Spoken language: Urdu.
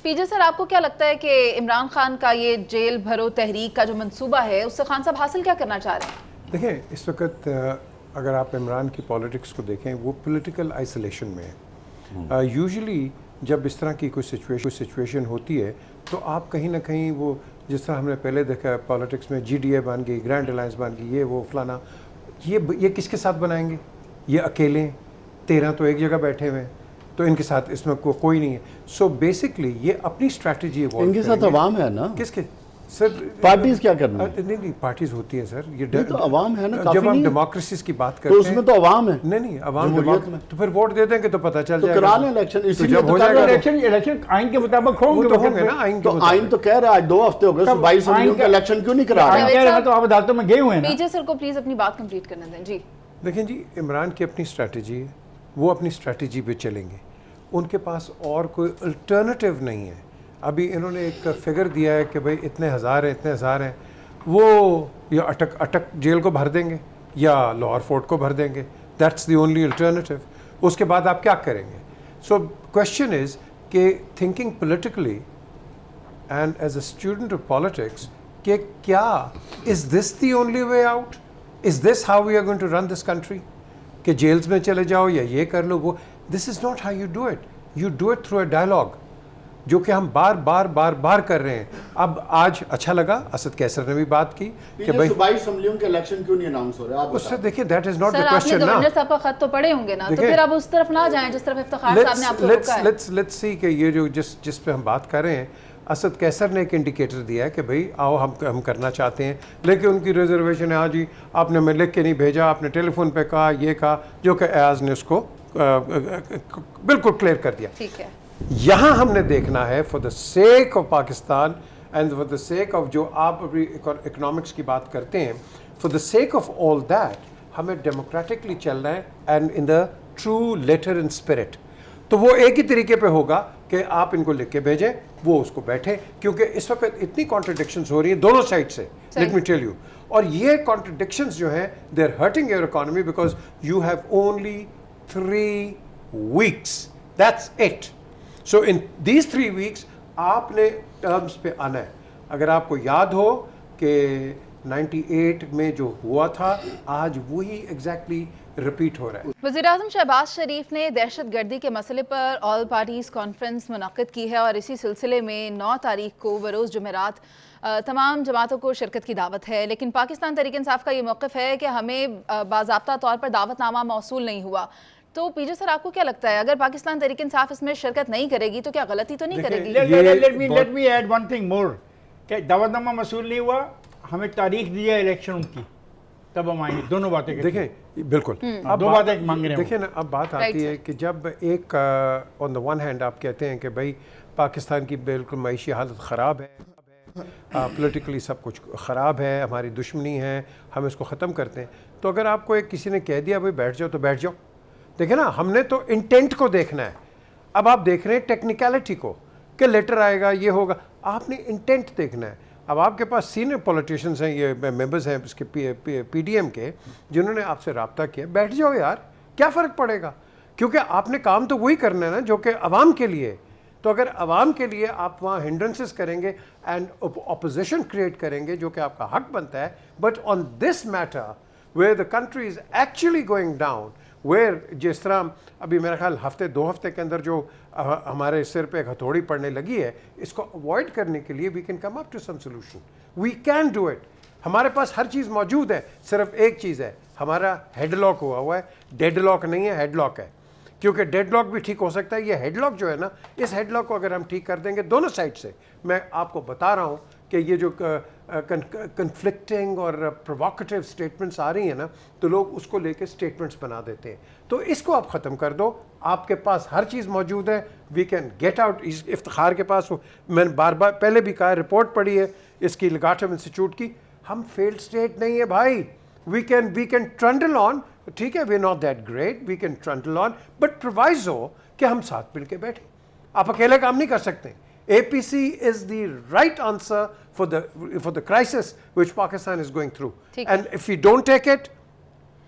پی جے سر، آپ کو کیا لگتا ہے کہ عمران خان کا یہ جیل بھرو تحریک کا جو منصوبہ ہے اس سے خان صاحب حاصل کیا کرنا چاہ رہے ہیں؟ دیکھیں اس وقت اگر آپ عمران کی پالیٹکس کو دیکھیں وہ پولیٹیکل آئسولیشن میں ہے. یوزلی جب اس طرح کی کوئی سچویشن ہوتی ہے تو آپ کہیں نہ کہیں وہ جس طرح ہم نے پہلے دیکھا پالیٹکس میں جی ڈی اے بن گئی، گرینڈ الائنس بن گئی، یہ وہ فلانا، یہ کس کے ساتھ بنائیں گے؟ یہ اکیلے ہیں، 13 تو ایک جگہ بیٹھے ہوئے ہیں، تو ان کے ساتھ اس میں کوئی نہیں ہے. سو بیسکلی یہ اپنی اسٹریٹجی ان کے ساتھ عوام ہے نا. کس کے سر؟ پارٹیز کیا کرنا ہے؟ نہیں پارٹیز ہوتی ہیں سر. یہ تو عوام ہے نا. جب ہم ڈیموکریسیز کی بات کرتے تو ہیں اس میں تو عوام ہے. نہیں عوام تو پھر ووٹ دے دیں گے تو پتہ چل جائے گا. کرا لیں الیکشن. اسی جب ہو جائے گا الیکشن آئین کے مطابق ہوں گے نا. آئین تو کہہ رہا ہے آج 2 ہفتے ہو گئے 22 اسمبلیوں کا الیکشن کیوں نہیں کرا رہے؟ تو آپ عدالتوں میں گئے ہوئے ہیں. پی جے سر کو پلیز اپنی بات کمپلیٹ کرنے دیں. جی دیکھیں جی، عمران کی اپنی اسٹریٹجی ہے، وہ اپنی اسٹریٹجی پہ چلیں گے. ان کے پاس اور کوئی الٹرنیٹیو نہیں ہے. ابھی انہوں نے ایک فگر دیا ہے کہ بھائی اتنے ہزار ہیں، وہ یا اٹک جیل کو بھر دیں گے یا لاہور فورٹ کو بھر دیں گے. That's the only alternative. اس کے بعد آپ کیا کریں گے؟ سو کویشچن از کہ thinking politically and as a student of politics کہ کیا is this the only way out? Is this how we are going to run this country? کہ جیلز میں چلے جاؤ یا یہ کر لو وہ. This is not how you do it. You do it through a dialogue, جو کہ ہم بار کر رہے ہیں. اب آج اچھا لگا اسد کیسر نے بھی بات کی کہ بھائی 22 اسمبلیوں کے الیکشن کیوں نہیں اناؤنس ہو رہے؟ آپ اس سے دیکھیں دیٹ از ناٹ سر، دی آپ نے کویسچن نا. گورنر صاحب کا خط تو پڑھے ہوں گے نا، تو پھر اب اس طرف نہ جائیں جس طرف افتخار صاحب نے آپ کو روکا ہے. لیٹس سی کہ یہ جو جس پہ ہم بات کر رہے ہیں، اسد کیسر نے ایک انڈیکیٹر دیا ہے کہ بھئی آؤ ہم کرنا چاہتے ہیں، لیکن ان کی ریزرویشن ہے. ہاں جی آپ نے میں لکھ کے نہیں بھیجا، آپ نے ٹیلی فون پہ کہا، یہ کہا، جو کہ ایاز نے اس کو بالکل کلیئر کر دیا. ٹھیک ہے. یہاں ہم نے دیکھنا ہے for the sake of Pakistan and for the sake of جو آپ ابھی اکنامکس کی بات کرتے ہیں، for the sake of all that ہمیں ڈیموکریٹکلی چلنا ہے and in the true letter and spirit. تو وہ ایک ہی طریقے پہ ہوگا کہ آپ ان کو لکھ کے بھیجیں، وہ اس کو بیٹھیں، کیونکہ اس وقت اتنی کانٹرڈکشنز ہو رہی ہیں دونوں سائڈ سے. Let me tell you. اور یہ کانٹرڈکشنز جو ہیں they are hurting your economy because you have only 3 weeks. That's it. So in these 3 weeks آپ نے ٹرمز پہ آنا ہے. اگر آپ کو یاد ہو کہ 98 میں جو ہوا تھا آج وہی ایگزیکٹلی رپیٹ ہو رہا ہے. وزیراعظم شہباز شریف نے دہشت گردی کے مسئلے پر آل پارٹیز کانفرنس منعقد کی ہے اور اسی سلسلے میں 9 تاریخ کو بروز جمعرات تمام جماعتوں کو شرکت کی دعوت ہے. لیکن پاکستان تحریک انصاف کا یہ موقف ہے کہ ہمیں باضابطہ طور پر دعوت نامہ موصول نہیں ہوا. تو پی جے سر، آپ کو کیا لگتا ہے اگر پاکستان تحریک انصاف اس میں شرکت نہیں کرے گی تو کیا غلطی تو نہیں کرے گی؟ Let me add one thing more کہ دعوت نامہ موصول نہیں ہوا، ہمیں تاریخ دی ہے الیکشن کی، تب ہم آئیں گے. دونوں باتیں دیکھیں بالکل دو باتیں مانگ رہے ہیں. دیکھیں نا اب بات آتی ہے کہ جب ایک آن دا ون ہینڈ آپ کہتے ہیں کہ بھائی پاکستان کی بالکل معاشی حالت خراب ہے، پولیٹیکلی سب کچھ خراب ہے، ہماری دشمنی ہے، ہم اس کو ختم کرتے ہیں. تو اگر آپ کو ایک کسی نے کہہ دیا بھائی بیٹھ جاؤ تو بیٹھ جاؤ. دیکھیں نا ہم نے تو انٹینٹ کو دیکھنا ہے. اب آپ دیکھ رہے ہیں ٹیکنیکلٹی کو کہ لیٹر آئے گا یہ ہوگا. آپ نے انٹینٹ دیکھنا ہے. اب آپ کے پاس سینئر پولیٹیشینز ہیں، یہ ممبرز ہیں اس کے پی ڈی ایم کے، جنہوں نے آپ سے رابطہ کیا. بیٹھ جاؤ یار، کیا فرق پڑے گا؟ کیونکہ آپ نے کام تو وہی کرنا ہے نا جو کہ عوام کے لیے. تو اگر عوام کے لیے آپ وہاں ہنڈرنسز کریں گے اینڈ اپوزیشن کریٹ کریں گے جو کہ آپ کا حق بنتا ہے، but on this matter where the country is actually going down, where جس طرح ابھی میرا خیال 2 ہفتے کے اندر جو ہمارے سر پہ ایک ہتھوڑی پڑنے لگی ہے، اس کو اوائڈ کرنے کے لیے we can come up to some solution. We can do it. ہمارے پاس ہر چیز موجود ہے، صرف ایک چیز ہے، ہمارا ہیڈ لاک ہوا ہے. ڈیڈ لاک نہیں ہے، ہیڈ لاک ہے. کیونکہ ڈیڈ لاک بھی ٹھیک ہو سکتا ہے. یہ ہیڈ لاک جو ہے نا، اس ہیڈ لاک کو اگر ہم ٹھیک کر دیں گے دونوں سائڈ سے، میں آپ کو بتا رہا ہوں کہ یہ جو کنفلکٹنگ اور پرووکیٹیو اسٹیٹمنٹس آ رہی ہیں نا، تو لوگ اس کو لے کے اسٹیٹمنٹس بنا دیتے ہیں. تو اس کو آپ ختم کر دو. آپ کے پاس ہر چیز موجود ہے. We can get out. Iftikhar کے پاس میں نے بار پہلے بھی کہا، رپورٹ پڑھی ہے اس کی لگاٹم انسٹیٹیوٹ کی. ہم فیلڈ اسٹیٹ نہیں ہے بھائی. We can trundle on. ٹھیک ہے، we not that great, we can trundle on, but provides ہو کہ ہم ساتھ مل کے بیٹھیں. آپ اکیلے کام نہیں کر سکتے. APC is the right answer for the crisis which Pakistan is going through. And if we don't take it,